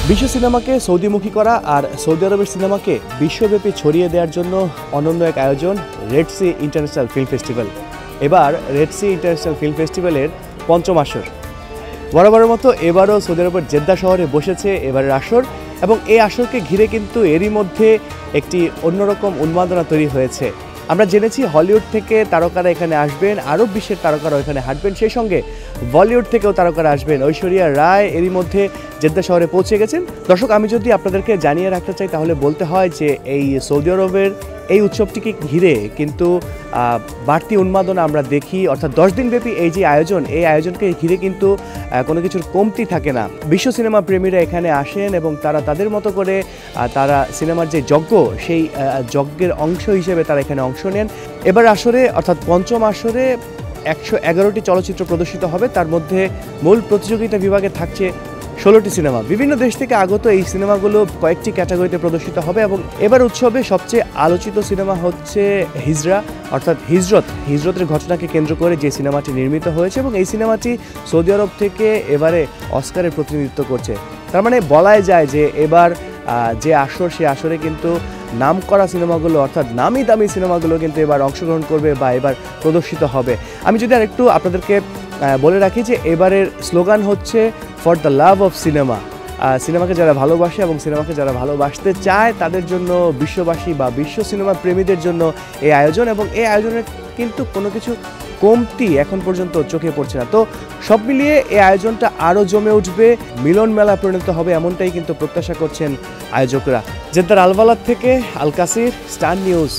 বিশ্ব সিনেমাকে সৌদিমুখী করা আর সৌদি আরবের সিনেমাকে বিশ্বব্যাপী ছড়িয়ে দেওয়ার জন্য অনন্য এক আয়োজন red sea international film festival. এবার রেড সি ইন্টারন্যাশনাল ফিল্ম ফেস্টিভ্যালের পঞ্চম আসর। বরাবরের মতো এবারও সৌদি আরবের জেদ্দা শহরে বসেছে এবারের আসর, এবং এই আসরকে ঘিরে কিন্তু এরই মধ্যে একটি অন্যরকম উন্মাদনা তৈরি হয়েছে। আমরা জেনেছি হলিউড থেকে তারকারা এখানে আসবেন, আরব বিশ্বের তারকারা এখানে হাঁটবেন, সেই সঙ্গে বলিউড থেকেও তারকারা আসবেন। ঐশ্বরিয়া রায় এরই মধ্যে জেদ্দা শহরে পৌঁছে গেছেন। দর্শক, আমি যদি আপনাদেরকে জানিয়ে রাখতে চাই তাহলে বলতে হয় যে এই সৌদি আরবের এই উৎসবটিকে ঘিরে কিন্তু বাড়তি উন্মাদনা আমরা দেখি, অর্থাৎ 10 দিনব্যাপী এই যে আয়োজন, এই আয়োজনকে ঘিরে কিন্তু কোনো কিছুর কমতি থাকে না। বিশ্ব সিনেমা প্রেমীরা এখানে আসেন এবং তারা তাদের মতো করে তারা সিনেমার যে যজ্ঞ, সেই যজ্ঞের অংশ হিসেবে তারা এখানে অংশ নেন। এবার আসরে, অর্থাৎ পঞ্চম আসরে 111টি চলচ্চিত্র প্রদর্শিত হবে। তার মধ্যে মূল প্রতিযোগিতা বিভাগে থাকছে 16টি সিনেমা। বিভিন্ন দেশ থেকে আগত এই সিনেমাগুলো কয়েকটি ক্যাটাগরিতে প্রদর্শিত হবে, এবং এবার উৎসবে সবচেয়ে আলোচিত সিনেমা হচ্ছে হিজরা, অর্থাৎ হিজরতের ঘটনাকে কেন্দ্র করে যে সিনেমাটি নির্মিত হয়েছে, এবং এই সিনেমাটি সৌদি আরব থেকে এবারে অস্কারের প্রতিনিধিত্ব করছে। তার মানে বলাই যায় যে এবার যে আসর, সে আসরে কিন্তু নামকরা সিনেমাগুলো, অর্থাৎ নামি দামি সিনেমাগুলো কিন্তু এবার অংশগ্রহণ করবে বা এবার প্রদর্শিত হবে। আমি যদি আরেকটু আপনাদেরকে বলে রাখি যে এবারের স্লোগান হচ্ছে for the love of cinema. সিনেমাকে যারা ভালোবাসে এবং সিনেমাকে যারা ভালোবাসতে চায় তাদের জন্য, বিশ্ববাসী বা বিশ্ব সিনেমা প্রেমীদের জন্য এই আয়োজন, এবং এই আয়োজনের কিন্তু কোনো কিছু কমতি এখন পর্যন্ত চোখে পড়ছে না। তো সব মিলিয়ে এই আয়োজনটা আরও জমে উঠবে, মিলন মেলা পরিণত হবে, এমনটাই কিন্তু প্রত্যাশা করছেন আয়োজকরা। জেদ্দার আলবালাদ থেকে আল কাসির, স্টার নিউজ।